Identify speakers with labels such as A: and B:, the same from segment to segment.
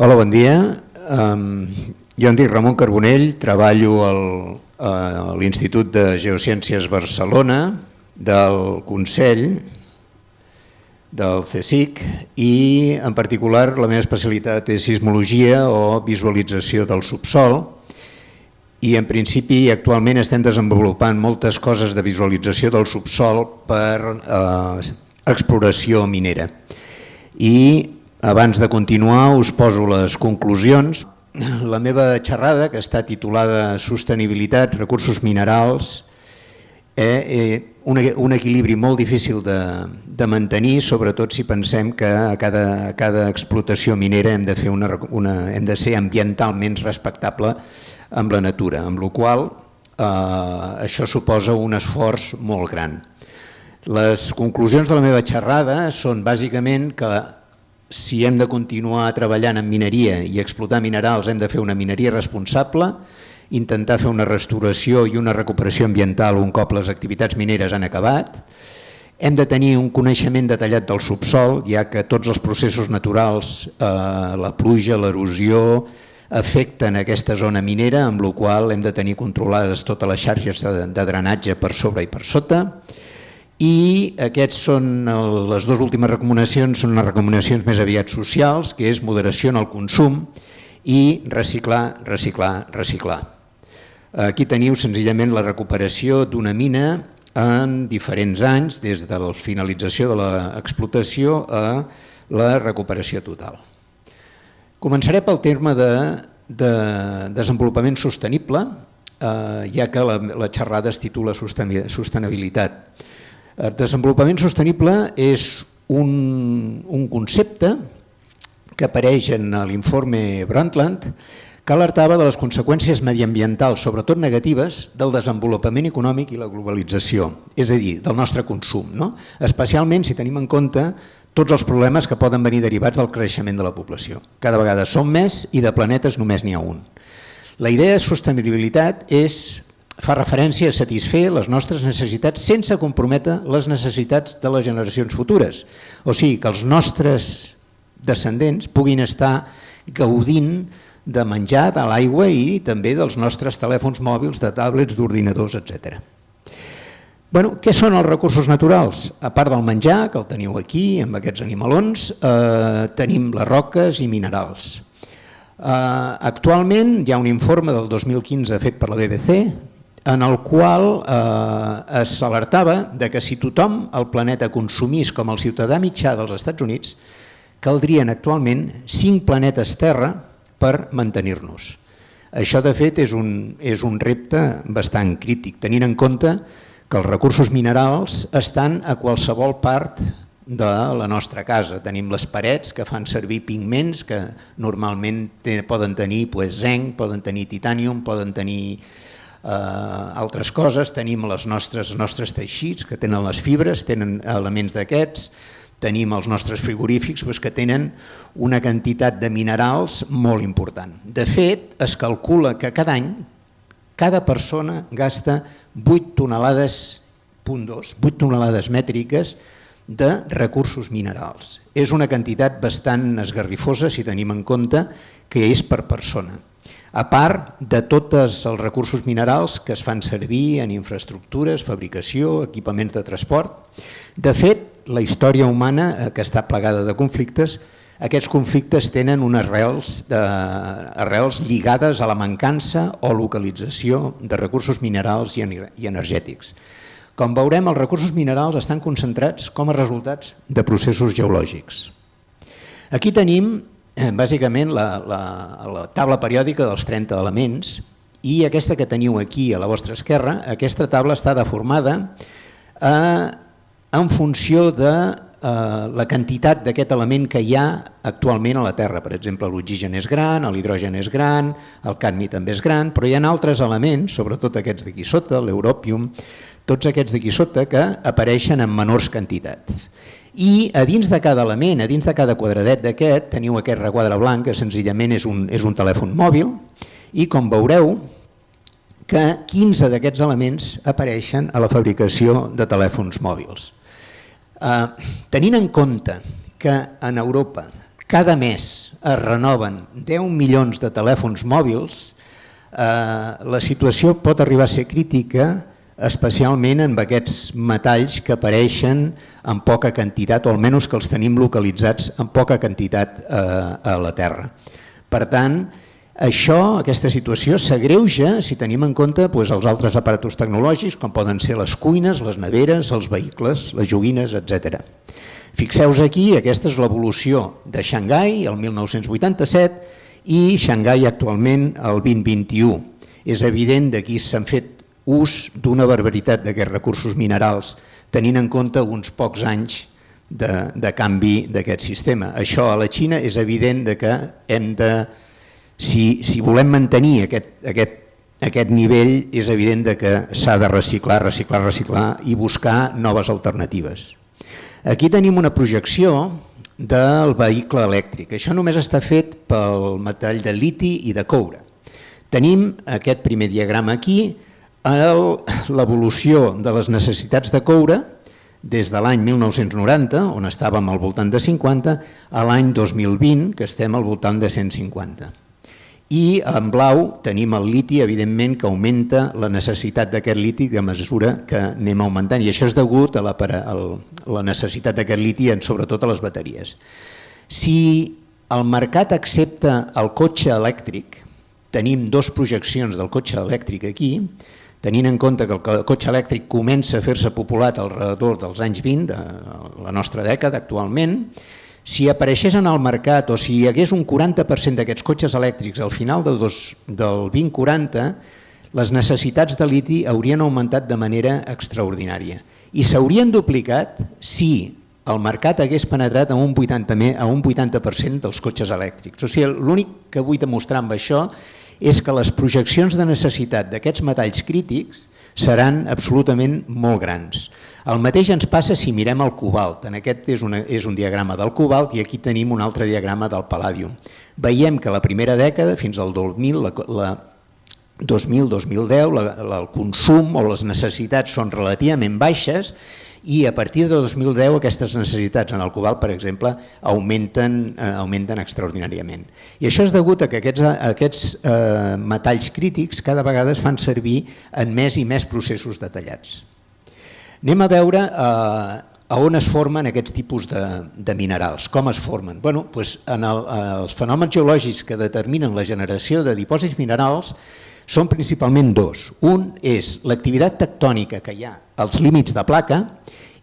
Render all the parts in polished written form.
A: Hola, bon dia. Jo em dic Ramon Carbonell, treballo a l'Institut de Geociències Barcelona, del Consell, del CSIC, i en particular la meva especialitat és sismologia o visualització del subsòl, i en principi actualment estem desenvolupant moltes coses de visualització del subsòl per exploració minera. I abans de continuar us poso les conclusions. La meva xerrada, que està titulada Sostenibilitat, recursos minerals, un equilibri molt difícil de mantenir, sobretot si pensem que a cada explotació minera hem de ser ambientalment respectable amb la natura, amb la qual cosa això suposa un esforç molt gran. Les conclusions de la meva xerrada són bàsicament que si hem de continuar treballant en mineria i explotar minerals hem de fer una mineria responsable, intentar fer una restauració i una recuperació ambiental un cop les activitats mineres han acabat. Hem de tenir un coneixement detallat del subsòl, ja que tots els processos naturals, la pluja, l'erosió, afecten aquesta zona minera, amb la qual hem de tenir controlades totes les xarxes de drenatge per sobre i per sota. I aquests són les dues últimes recomanacions, són les recomanacions més aviat socials, que és moderació en el consum i reciclar, reciclar, reciclar. Aquí teniu senzillament la recuperació d'una mina en diferents anys, des de la finalització de l'explotació a la recuperació total. Començaré pel terme de desenvolupament sostenible, ja que la xerrada es titula Sostenibilitat. El desenvolupament sostenible és un concepte que apareix en l'informe Brundtland, que alertava de les conseqüències mediambientals, sobretot negatives, del desenvolupament econòmic i la globalització, és a dir, del nostre consum, especialment si tenim en compte tots els problemes que poden venir derivats del creixement de la població. Cada vegada som més i de planetes només n'hi ha un. La idea de sostenibilitat fa referència a satisfer les nostres necessitats sense comprometre les necessitats de les generacions futures. O sigui, que els nostres descendents puguin estar gaudint de menjar, de l'aigua i també dels nostres telèfons mòbils, de tablets, d'ordinadors, etc. Què són els recursos naturals? A part del menjar, que el teniu aquí, amb aquests animalons, tenim les roques i minerals. Actualment hi ha un informe del 2015 fet per la BBC en el qual s'alertava que si tothom al planeta consumís com el ciutadà mitjà dels Estats Units, caldrien actualment 5 planetes Terra per mantenir-nos. Això, de fet, és un repte bastant crític, tenint en compte que els recursos minerals estan a qualsevol part de la nostra casa. Tenim les parets que fan servir pigments que normalment poden tenir zinc, poden tenir titanium, poden tenir altres coses, tenim els nostres teixits que tenen les fibres, tenen elements d'aquests, tenim els nostres frigorífics que tenen una quantitat de minerals molt important. De fet, es calcula que cada any cada persona gasta 8 tonelades mètriques de recursos minerals. És una quantitat bastant esgarrifosa si tenim en compte que és per persona. A part de tots els recursos minerals que es fan servir en infraestructures, fabricació, equipaments de transport. De fet, la història humana, que està plagada de conflictes, aquests conflictes tenen unes arrels lligades a la mancança o localització de recursos minerals i energètics. Com veurem, els recursos minerals estan concentrats com a resultats de processos geològics. Aquí tenim bàsicament la taula periòdica dels 30 elements i aquesta que teniu aquí a la vostra esquerra, aquesta taula està deformada en funció de la quantitat d'aquest element que hi ha actualment a la Terra. Per exemple, l'oxigen és gran, l'hidrogen és gran, el cadmi també és gran, però hi ha altres elements, sobretot aquests d'aquí sota, l'europium, tots aquests d'aquí sota que apareixen en menors quantitats. I a dins de cada element, a dins de cada quadradet d'aquest, teniu aquest requadre blanc que senzillament és un telèfon mòbil i com veureu que 15 d'aquests elements apareixen a la fabricació de telèfons mòbils. Tenint en compte que en Europa cada mes es renoven 10 milions de telèfons mòbils, la situació pot arribar a ser crítica, especialment en aquests metalls que apareixen en poca quantitat, o almenys que els tenim localitzats en poca quantitat a la Terra. Per tant, aquesta situació s'agreuja si tenim en compte els altres aparatos tecnològics, com poden ser les cuines, les neveres, els vehicles, les joguines, etc. Fixeu-vos aquí, aquesta és l'evolució de Xangai el 1987 i Xangai actualment el 2021. És evident que aquí s'han fet ús d'una barbaritat d'aquests recursos minerals, tenint en compte uns pocs anys de canvi d'aquest sistema. Això a la Xina és evident que hem de, si volem mantenir aquest nivell, és evident que s'ha de reciclar i buscar noves alternatives. Aquí tenim una projecció del vehicle elèctric. Això només està fet pel metall de liti i de coure. Tenim aquest primer diagrama aquí, l'evolució de les necessitats de coure des de l'any 1990, on estàvem al voltant de 50, a l'any 2020, que estem al voltant de 150. I en blau tenim el liti, evidentment, que augmenta la necessitat d'aquest liti a mesura que anem augmentant, i això és degut a la necessitat d'aquest liti, sobretot a les bateries. Si el mercat accepta el cotxe elèctric, tenim dues projeccions del cotxe elèctric aquí, tenint en compte que el cotxe elèctric comença a fer-se popular al redor dels anys 20, de la nostra dècada actualment, si apareixés en el mercat o si hi hagués un 40% d'aquests cotxes elèctrics al final del 2040, les necessitats de liti haurien augmentat de manera extraordinària i s'haurien duplicat si el mercat hagués penetrat a un 80% dels cotxes elèctrics. O sigui, l'únic que vull demostrar amb això és que les projeccions de necessitat d'aquests metalls crítics seran absolutament molt grans. El mateix ens passa si mirem el cobalt. Aquest és un diagrama del cobalt i aquí tenim un altre diagrama del palladium. Veiem que la primera dècada, fins al 2000-2010, el consum o les necessitats són relativament baixes i a partir de 2010 aquestes necessitats en el cobalt, per exemple, augmenten extraordinàriament. I això és degut a que aquests metalls crítics cada vegada es fan servir en més i més processos detallats. Anem a veure a on es formen aquests tipus de minerals, com es formen. Els fenòmens geològics que determinen la generació de dipòsits minerals són principalment dos. Un és l'activitat tectònica que hi ha als límits de placa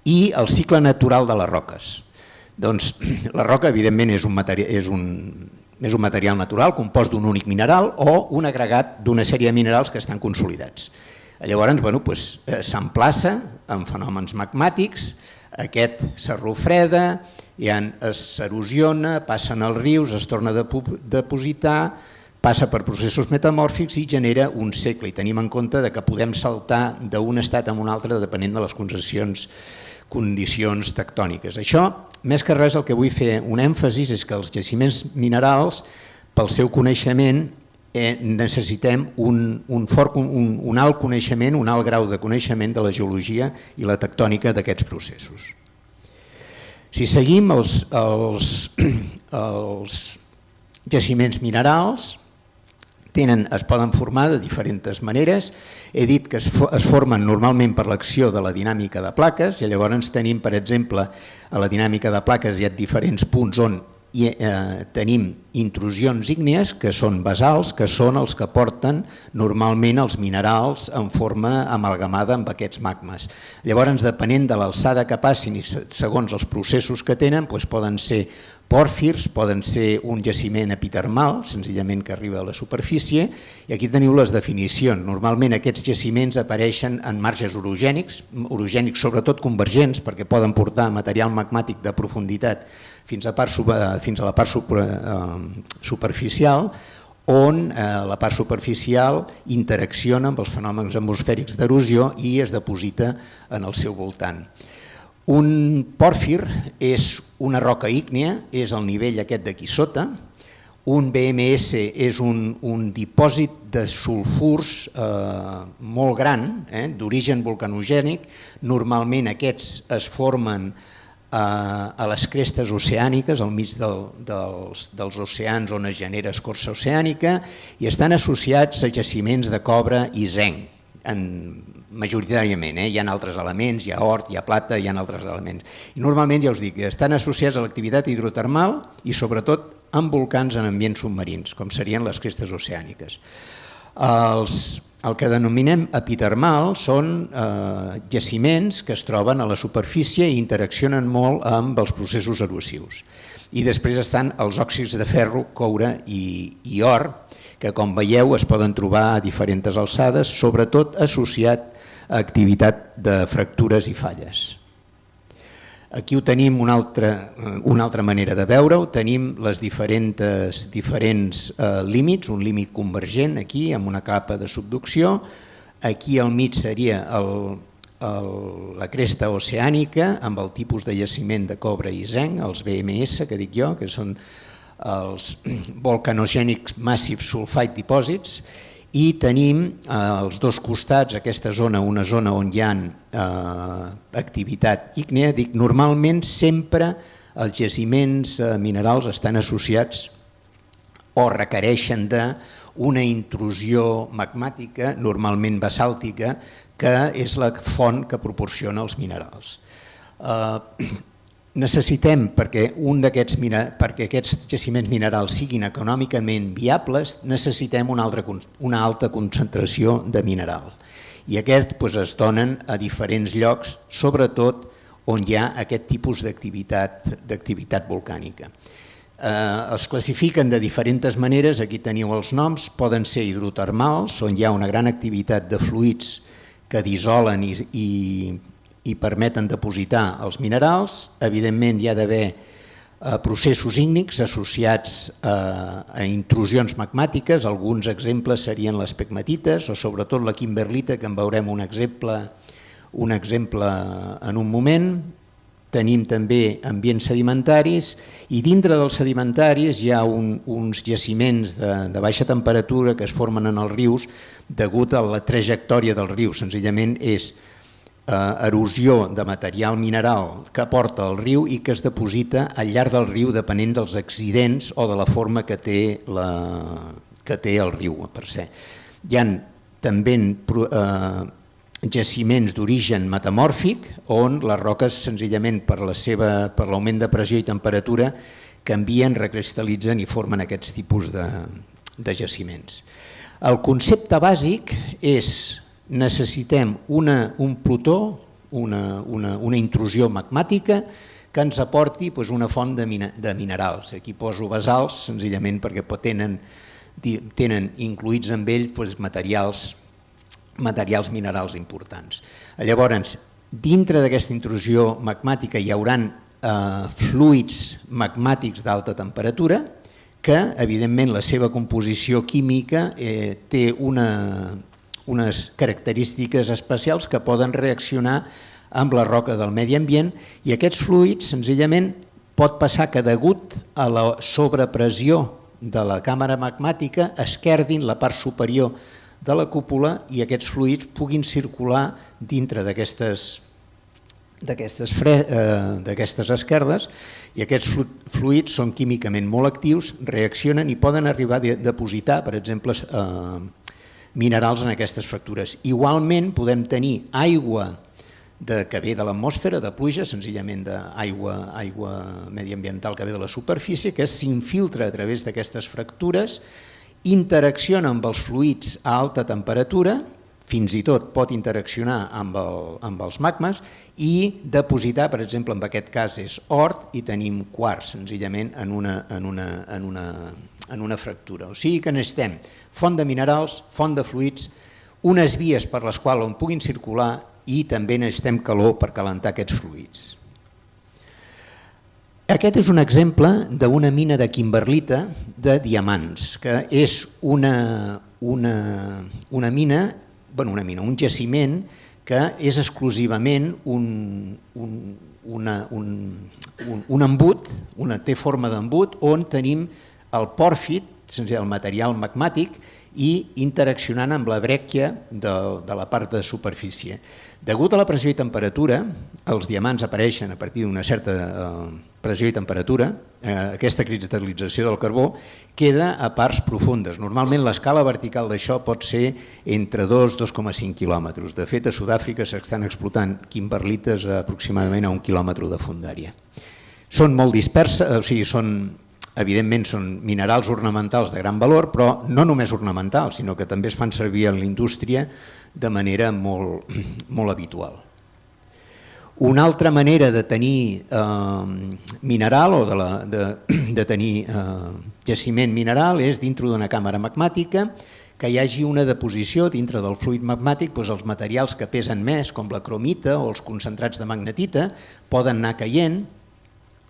A: i el cicle natural de les roques. Doncs la roca, evidentment, és un material natural compost d'un únic mineral o un agregat d'una sèrie de minerals que estan consolidats. Llavors, s'emplaça en fenòmens magmàtics, aquest s'arrofreda, s'erosiona, passen els rius, es torna a depositar, passa per processos metamòrfics i genera un cicle. I tenim en compte que podem saltar d'un estat a un altre depenent de les condicions tectòniques. Això, més que res, el que vull fer un èmfasi és que els jaciments minerals, pel seu coneixement, necessitem un alt coneixement, un alt grau de coneixement de la geologia i la tectònica d'aquests processos. Si seguim els jaciments minerals, es poden formar de diferents maneres. He dit que es formen normalment per l'acció de la dinàmica de plaques i llavors tenim, per exemple, a la dinàmica de plaques hi ha diferents punts on tenim intrusions ígnies que són basals, que són els que porten normalment els minerals en forma amalgamada amb aquests magmes. Llavors, depenent de l'alçada que passin i segons els processos que tenen, poden ser pòrfirs, poden ser un jaciment epitermal, senzillament que arriba a la superfície, i aquí teniu les definicions. Normalment aquests jaciments apareixen en marges orogènics sobretot convergents, perquè poden portar material magmàtic de profunditat fins a la part superficial, on la part superficial interacciona amb els fenòmens atmosfèrics d'erosió i es deposita en el seu voltant. Un pòrfir és una roca ígnea, és el nivell aquest d'aquí sota. Un BMS és un dipòsit de sulfurs molt gran, d'origen vulcanogènic. Normalment aquests es formen a les crestes oceàniques, al mig dels oceans on es genera escorça oceànica, i estan associats a jaciments de cobre i zinc, majoritàriament. Hi ha altres elements, hi ha or, hi ha plata, hi ha altres elements. I normalment, ja us dic, estan associats a l'activitat hidrotermal i sobretot amb volcans en ambients submarins, com serien les crestes oceàniques. El que denominem epitermal són jaciments que es troben a la superfície i interaccionen molt amb els processos erosius. I després estan els òxids de ferro, coure i or, que com veieu es poden trobar a diferents alçades, sobretot associat a activitat de fractures i falles. Aquí ho tenim una altra manera de veure-ho, tenim les diferents límits, un límit convergent aquí amb una capa de subducció, aquí al mig seria la cresta oceànica amb el tipus de jaciment de cobre i zinc, els VMS que dic jo, que són els Volcanogenic Massive Sulfide Deposits, i tenim als dos costats aquesta zona, una zona on hi ha activitat ígnea. Dic, normalment sempre els jaciments minerals estan associats o requereixen d'una intrusió magmàtica, normalment basàltica, que és la font que proporciona els minerals. Necessitem, perquè aquests jaciments minerals siguin econòmicament viables, necessitem una alta concentració de mineral. I aquests es donen a diferents llocs, sobretot on hi ha aquest tipus d'activitat volcànica. Es classifiquen de diferents maneres, aquí teniu els noms, poden ser hidrotermals, on hi ha una gran activitat de fluids que dissolen i permeten depositar els minerals. Evidentment hi ha d'haver processos ígnics associats a intrusions magmàtiques, alguns exemples serien les pegmatites o sobretot la kimberlita, que en veurem un exemple en un moment. Tenim també ambients sedimentaris i dintre dels sedimentaris hi ha uns jaciments de baixa temperatura que es formen en els rius degut a la trajectòria del riu, senzillament és erosió de material mineral que porta el riu i que es deposita al llarg del riu depenent dels accidents o de la forma que té el riu per se. Hi ha també jaciments d'origen metamòrfic on les roques senzillament per l'augment de pressió i temperatura canvien, recristal·litzen i formen aquests tipus de jaciments. El concepte bàsic és: necessitem un plutó, una intrusió magmàtica que ens aporti una font de minerals. Aquí poso basalts senzillament perquè tenen incluïts en ell materials minerals importants. Llavors, dintre d'aquesta intrusió magmàtica hi haurà fluids magmàtics d'alta temperatura que, evidentment, la seva composició química té unes característiques especials que poden reaccionar amb la roca del medi ambient i aquests fluids senzillament pot passar que degut a la sobrepressió de la càmera magmàtica esquerdin la part superior de la cúpula i aquests fluids puguin circular dintre d'aquestes esquerdes i aquests fluids són químicament molt actius, reaccionen i poden arribar a depositar, per exemple, minerals en aquestes fractures. Igualment podem tenir aigua que ve de l'atmosfera, de pluja, senzillament d'aigua mediambiental que ve de la superfície, que s'infiltra a través d'aquestes fractures, interacciona amb els fluids a alta temperatura, fins i tot pot interaccionar amb els magmes i depositar, per exemple, en aquest cas és or i tenim quars, senzillament en una fractura. O sigui que necessitem font de minerals, font de fluids, unes vies per les quals on puguin circular i també necessitem calor per calentar aquests fluids. Aquest és un exemple d'una mina de kimberlita de diamants, que és un jaciment que és exclusivament un embut, té forma d'embut, on tenim el pòrfid el material magmàtic i interaccionant amb la brèquia de la part de superfície. Degut a la pressió i temperatura, els diamants apareixen a partir d'una certa pressió i temperatura, aquesta cristal·lització del carbó queda a parts profundes. Normalment l'escala vertical d'això pot ser entre 2,5 quilòmetres. De fet, a Sud-àfrica s'estan explotant kimberlites aproximadament a 1 quilòmetre de fondària. Són molt disperses, o sigui, evidentment són minerals ornamentals de gran valor, però no només ornamentals, sinó que també es fan servir en la indústria de manera molt habitual. Una altra manera de tenir mineral o de tenir jaciment mineral és dintre d'una càmera magmàtica que hi hagi una deposició dintre del fluid magmàtic, doncs els materials que pesen més, com la cromita o els concentrats de magnetita, poden anar caient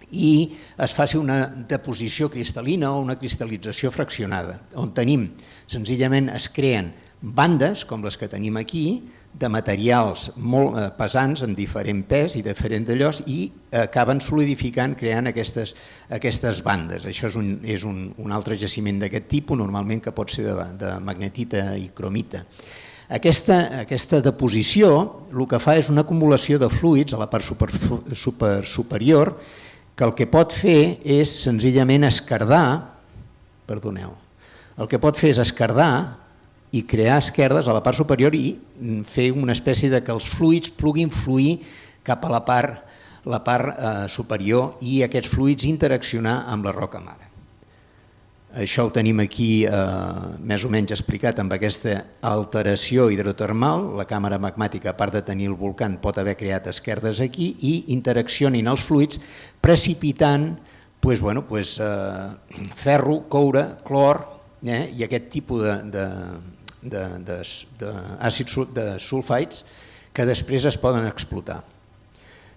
A: i es faci una deposició cristal·lina o una cristal·lització fraccionada, on tenim, senzillament es creen bandes, com les que tenim aquí, de materials molt pesants, amb diferent pes i diferent d'allòs, i acaben solidificant, creant aquestes bandes. Això és un altre jaciment d'aquest tipus, normalment que pot ser de magnetita i cromita. Aquesta deposició el que fa és una acumulació de fluids a la part superior, que el que pot fer és senzillament esquerdar, el que pot fer és esquerdar i crear esquerdes a la part superior i fer una espècie de que els fluids puguin fluir cap a la part superior i aquests fluids interaccionar amb la roca mare. Això ho tenim aquí més o menys explicat amb aquesta alteració hidrotermal. La càmera magmàtica, a part de tenir el volcán, pot haver creat esquerdes aquí i interaccionin els fluids precipitant ferro, coure, clor i aquest tipus d'àcids de sulfides que després es poden explotar.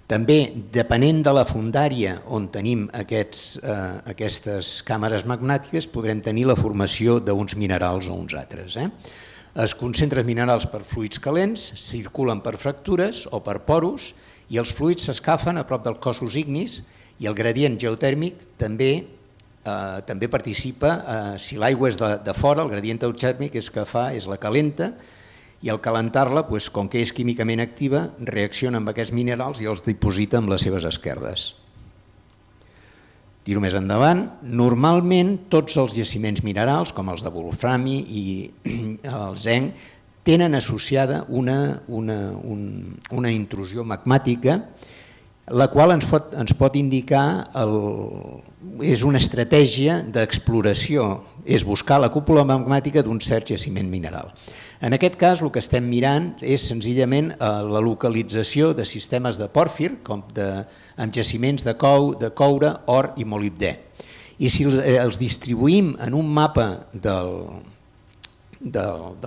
A: També, depenent de la fondària on tenim aquestes càmeres magnètiques, podrem tenir la formació d'uns minerals o uns altres. Es concentren minerals per fluids calents, circulen per fractures o per poros i els fluids s'escafen a prop dels cossos ignis i el gradient geotèrmic també participa. Si l'aigua és de fora, el gradient geotèrmic és que fa és la calenta, i al calentar-la, com que és químicament activa, reacciona amb aquests minerals i els diposita amb les seves esquerdes. Tiro més endavant. Normalment tots els jaciments minerals, com els de wolframi i el zinc, tenen associada una intrusió magmàtica, la qual ens pot indicar, és una estratègia d'exploració, és buscar la cúpula magmàtica d'un cert jaciment mineral. En aquest cas el que estem mirant és senzillament la localització de sistemes de pòrfir, com amb jaciments de coure, or i molibdè. I si els distribuïm en un mapa del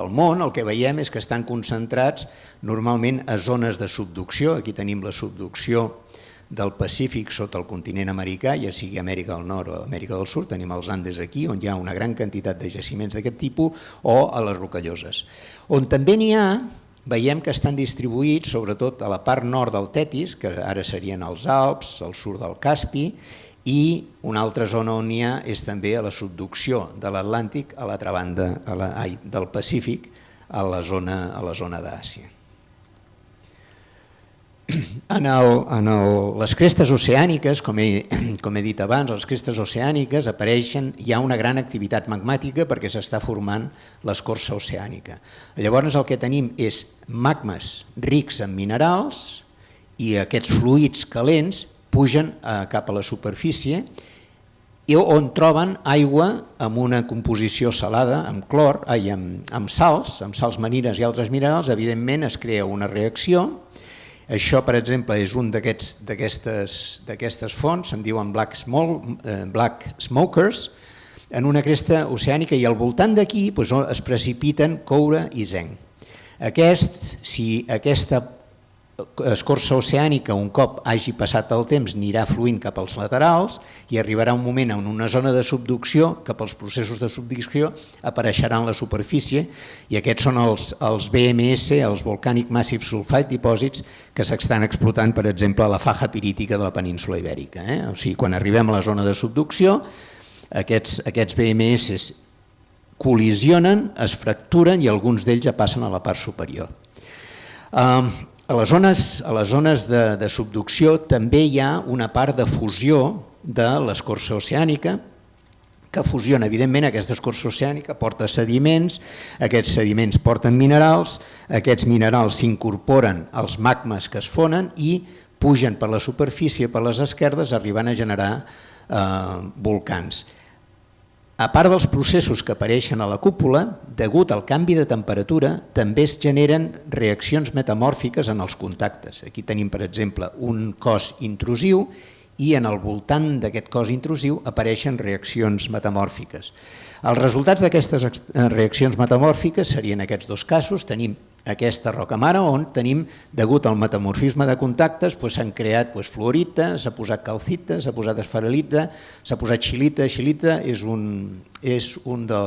A: món, el que veiem és que estan concentrats normalment a zones de subducció. Aquí tenim la subducció del Pacífic sota el continent americà, ja sigui Amèrica del Nord o Amèrica del Sud, tenim els Andes aquí, on hi ha una gran quantitat de jaciments d'aquest tipus, o a les Rocalloses. On també n'hi ha, veiem que estan distribuïts sobretot a la part nord del Tetis, que ara serien els Alps, al sud del Caspi, i una altra zona on n'hi ha és també a la subducció de l'Atlàntic, a l'altra banda del Pacífic, a la zona d'Àsia. Les crestes oceàniques, com he dit abans, les crestes oceàniques apareixen, hi ha una gran activitat magmàtica perquè s'està formant l'escorça oceànica. Llavors el que tenim és magmes rics en minerals i aquests fluids calents pugen cap a la superfície on troben aigua amb una composició salada, amb clor, amb sals marines i altres minerals. Evidentment es crea una reacció. Això, per exemple, és un d'aquestes fonts, se'n diuen black smokers, en una cresta oceànica i al voltant d'aquí es precipiten coure i zinc. Si aquesta escorça oceànica un cop hagi passat el temps anirà fluint cap als laterals i arribarà un moment en una zona de subducció que pels processos de subducció apareixeran a la superfície i aquests són els VMS, els Volcanic Massive Sulfide Deposits, que s'estan explotant, per exemple, a la faja pirítica de la península Ibèrica. O sigui, quan arribem a la zona de subducció aquests BMS col·lisionen, es fracturen i alguns d'ells ja passen a la part superior. A les zones de subducció també hi ha una part de fusió de l'escorça oceànica, que fusiona, evidentment, aquesta escorça oceànica porta sediments, aquests sediments porten minerals, aquests minerals s'incorporen als magmes que es fonen i pugen per la superfície, per les esquerdes, arribant a generar volcans. A part dels processos que apareixen a la cúpula, degut al canvi de temperatura, també es generen reaccions metamòrfiques en els contactes. Aquí tenim, per exemple, un cos intrusiu i en el voltant d'aquest cos intrusiu apareixen reaccions metamòrfiques. Els resultats d'aquestes reaccions metamòrfiques serien aquests dos casos. Tenim aquesta roca mare on tenim, degut al metamorfisme de contactes, s'han creat fluorita, s'ha posat calcita, s'ha posat esferelita, s'ha posat xilita. Xilita és un de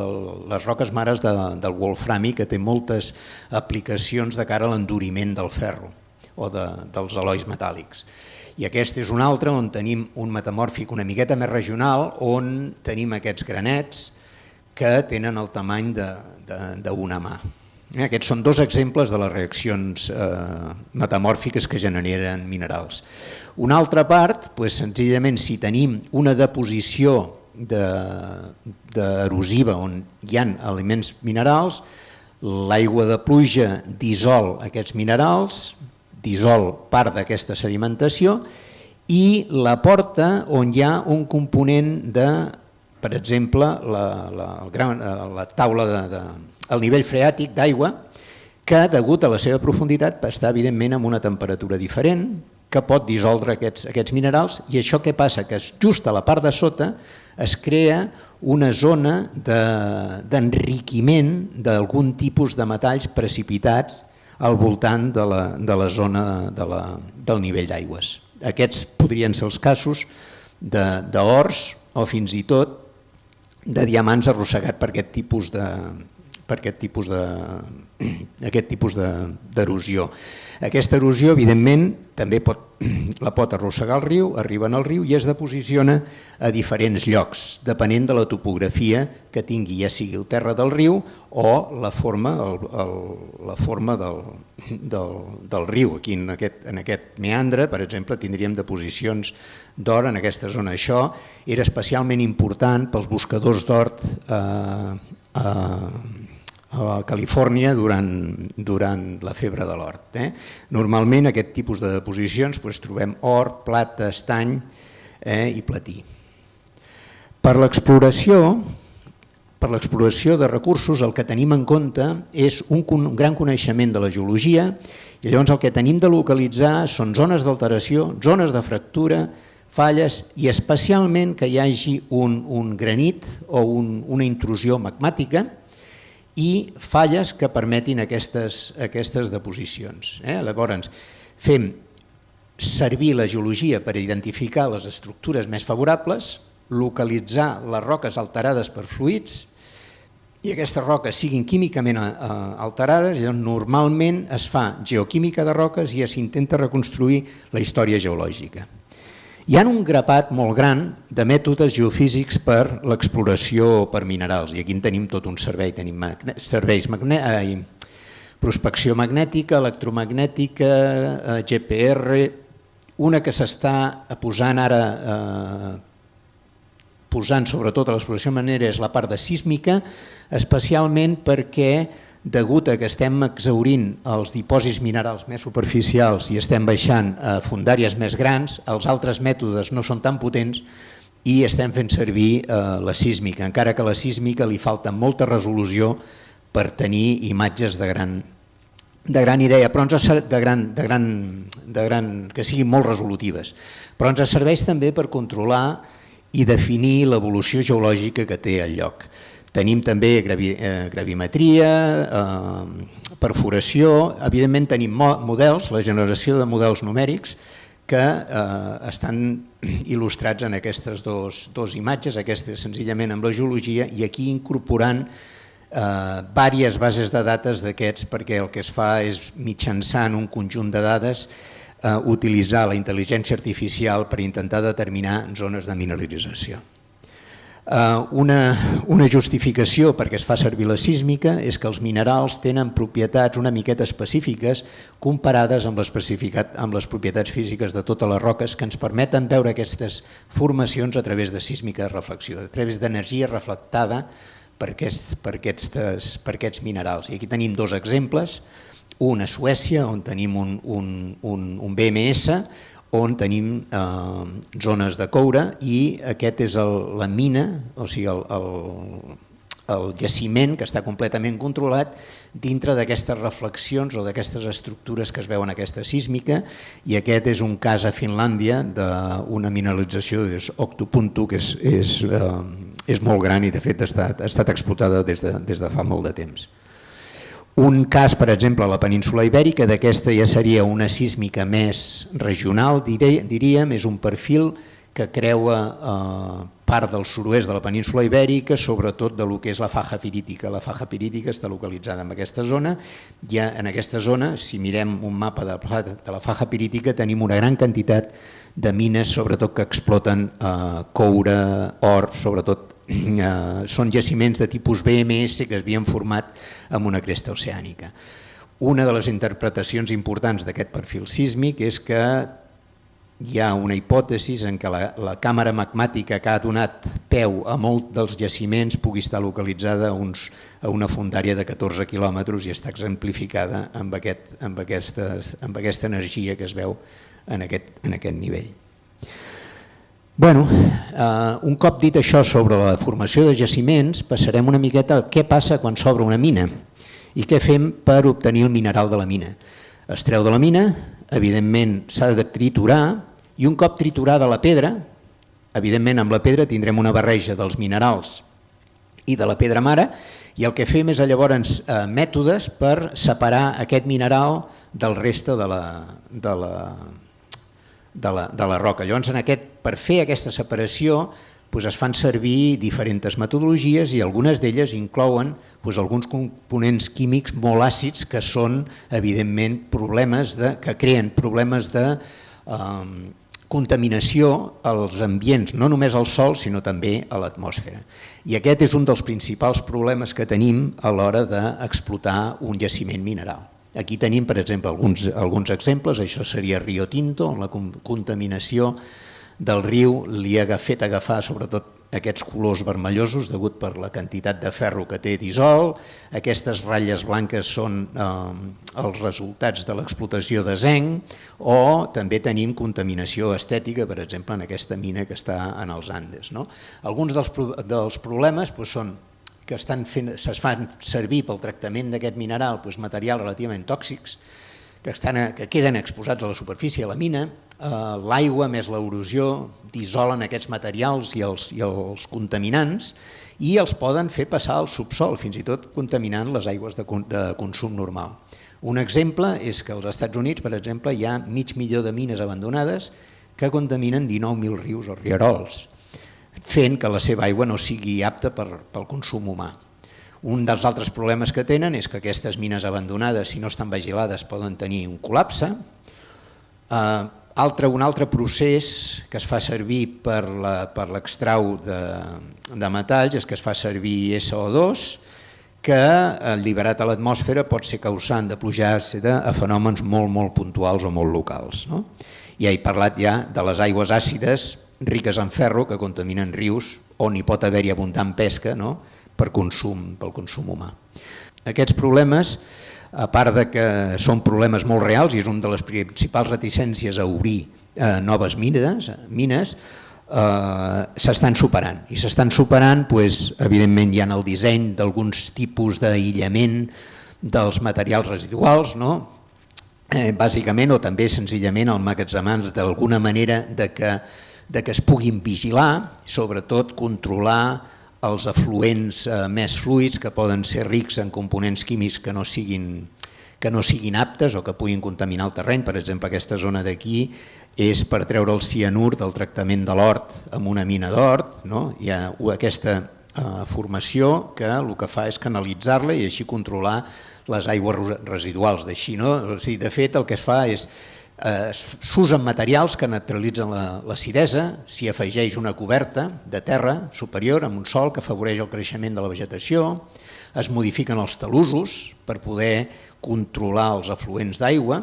A: les roques mares del wolframi que té moltes aplicacions de cara a l'enduriment del ferro o dels alloys metàl·lics. I aquest és un altre on tenim un metamòrfic una miqueta més regional, on tenim aquests granets que tenen el tamany d'una mà. Aquests són dos exemples de les reaccions metamòrfiques que generen minerals. Una altra part, senzillament, si tenim una deposició erosiva on hi ha elements minerals, l'aigua de pluja dissol aquests minerals, dissol part d'aquesta sedimentació i la porta on hi ha un component de, per exemple, la taula el nivell freàtic d'aigua, que degut a la seva profunditat està evidentment amb una temperatura diferent, que pot dissoldre aquests minerals, i això què passa? Que just a la part de sota es crea una zona d'enriquiment d'algun tipus de metalls precipitats al voltant de la zona del nivell d'aigües. Aquests podrien ser els casos d'ors o fins i tot de diamants arrossegats per aquest tipus d'erosió. Aquesta erosió, evidentment, també la pot arrossegar el riu, arriba al riu i es deposiciona a diferents llocs, depenent de la topografia que tingui, ja sigui el terra del riu o la forma del riu. Aquí en aquest meandre, per exemple, tindríem deposicions d'or en aquesta zona. Això era especialment important pels buscadors d'or a Califòrnia durant la febre de l'or. Normalment aquest tipus de deposicions trobem or, plata, estany i platí. Per l'exploració de recursos el que tenim en compte és un gran coneixement de la geologia i llavors el que tenim de localitzar són zones d'alteració, zones de fractura, falles i especialment que hi hagi un granit o una intrusió magmàtica i falles que permetin aquestes deposicions. Llavors, fem servir la geologia per identificar les estructures més favorables, localitzar les roques alterades per fluids i aquestes roques siguin químicament alterades, i normalment es fa geoquímica de roques i s'intenta reconstruir la història geològica. Hi ha un grapat molt gran de mètodes geofísics per l'exploració per minerals i aquí en tenim tot un servei. Tenim serveis prospecció magnètica, electromagnètica, GPR, una que s'està posant ara, sobretot a l'exploració minera, és la part de sísmica, especialment perquè degut a que estem exhaurint els dipòsits minerals més superficials i estem baixant a fondàries més grans, els altres mètodes no són tan potents i estem fent servir la sísmica, encara que a la sísmica li falta molta resolució per tenir imatges de gran idea, però que siguin molt resolutives. Però ens serveix també per controlar i definir l'evolució geològica que té el lloc. Tenim també gravimetria, perforació, evidentment tenim models, la generació de models numèrics que estan il·lustrats en aquestes dues imatges, aquesta senzillament amb la geologia i aquí incorporant diverses bases de dades d'aquests perquè el que es fa és mitjançant un conjunt de dades utilitzar la intel·ligència artificial per intentar determinar zones de mineralització. Una justificació perquè es fa servir la sísmica és que els minerals tenen propietats una miqueta específiques comparades amb les propietats físiques de totes les roques que ens permeten veure aquestes formacions a través de sísmica de reflexió, a través d'energia reflectada per aquests minerals. I aquí tenim dos exemples, un a Suècia on tenim un BMS on tenim zones de coure i aquest és la mina, o sigui el jaciment que està completament controlat dintre d'aquestes reflexions o d'aquestes estructures que es veuen en aquesta sísmica i aquest és un cas a Finlàndia d'una mineralització d'Outokumpu que és molt gran i de fet ha estat explotada des de fa molt de temps. Un cas, per exemple, a la península Ibèrica, d'aquesta ja seria una sísmica més regional, diríem, és un perfil que creua part del sud-oest de la península Ibèrica, sobretot del que és la faja pirítica. La faja pirítica està localitzada en aquesta zona. Ja en aquesta zona, si mirem un mapa de la faja pirítica, tenim una gran quantitat de mines, sobretot que exploten coure, or, sobretot són jaciments de tipus BMS que es havien format amb una cresta oceànica. Una de les interpretacions importants d'aquest perfil sísmic és que hi ha una hipòtesi en què la càmera magmàtica que ha donat peu a molt dels jaciments pugui estar localitzada a una fondària de 14 quilòmetres i està exemplificada amb aquesta energia que es veu en aquest nivell. Un cop dit això sobre la formació de jaciments, passarem una miqueta a què passa quan s'obre una mina i què fem per obtenir el mineral de la mina. Es treu de la mina, evidentment s'ha de triturar i un cop triturada la pedra, evidentment amb la pedra tindrem una barreja dels minerals i de la pedra mare i el que fem és llavors mètodes per separar aquest mineral del reste de la roca. Llavors, per fer aquesta separació es fan servir diferents metodologies i algunes d'elles inclouen alguns components químics molt àcids que són, evidentment, que creen problemes de contaminació als ambients, no només al sòl, sinó també a l'atmosfera. I aquest és un dels principals problemes que tenim a l'hora d'explotar un jaciment mineral. Aquí tenim, per exemple, alguns exemples. Això seria Rio Tinto, on la contaminació del riu li ha fet agafar sobretot aquests colors vermellosos degut per la quantitat de ferro que té dissolt. Aquestes ratlles blanques són els resultats de l'explotació de zinc o també tenim contaminació estètica, per exemple, en aquesta mina que està en els Andes. Alguns dels problemes són que es fan servir pel tractament d'aquest mineral materials relativament tòxics que queden exposats a la superfície de la mina, l'aigua més l'erosió dissolen aquests materials i els contaminants i els poden fer passar al subsol, fins i tot contaminant les aigües de consum normal. Un exemple és que als Estats Units, per exemple, hi ha 500.000 de mines abandonades que contaminen 19.000 rius o rierols, fent que la seva aigua no sigui apta pel consum humà. Un dels altres problemes que tenen és que aquestes mines abandonades, si no estan vigilades, poden tenir un col·lapse. Un altre procés que es fa servir per l'extrau de metalls és que es fa servir SO2, que alliberat a l'atmosfera pot ser causant de pluja àcida a fenòmens molt puntuals o molt locals. Ja he parlat de les aigües àcides riques en ferro que contaminen rius on hi pot haver-hi abundant pesca pel consum humà. Aquests problemes, a part de que són problemes molt reals i és una de les principals reticències a obrir noves mines, s'estan superant. I s'estan superant, evidentment, hi ha el disseny d'alguns tipus d'aïllament dels materials residuals, bàsicament, o també senzillament emmagatzemar d'alguna manera que es puguin vigilar, sobretot controlar els afluents més fluids que poden ser rics en components químics que no siguin aptes o que puguin contaminar el terreny. Per exemple, aquesta zona d'aquí és per treure el cianur del tractament de l'hort amb una mina d'hort. Hi ha aquesta formació que el que fa és canalitzar-la i així controlar les aigües residuals d'així. De fet, el que es fa és S'usen materials que neutralitzen l'acidesa, s'hi afegeix una coberta de terra superior amb un sòl que afavoreix el creixement de la vegetació, es modifiquen els talussos per poder controlar els afluents d'aigua,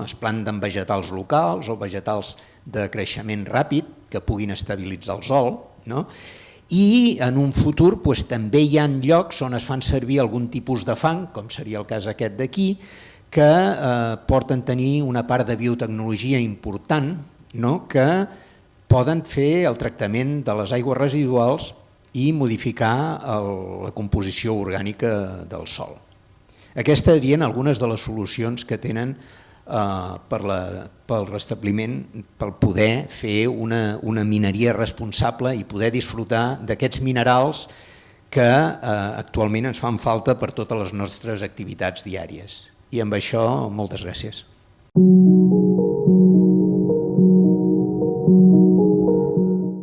A: es planten vegetals locals o vegetals de creixement ràpid que puguin estabilitzar el sòl, i en un futur també hi ha llocs on es fan servir algun tipus de fang, com seria el cas aquest d'aquí, que porten a tenir una part de biotecnologia important, que poden fer el tractament de les aigües residuals i modificar la composició orgànica del sòl. Aquestes serien algunes de les solucions que tenen pel restabliment, per poder fer una mineria responsable i poder disfrutar d'aquests minerals que actualment ens fan falta per totes les nostres activitats diàries. I amb això, moltes gràcies.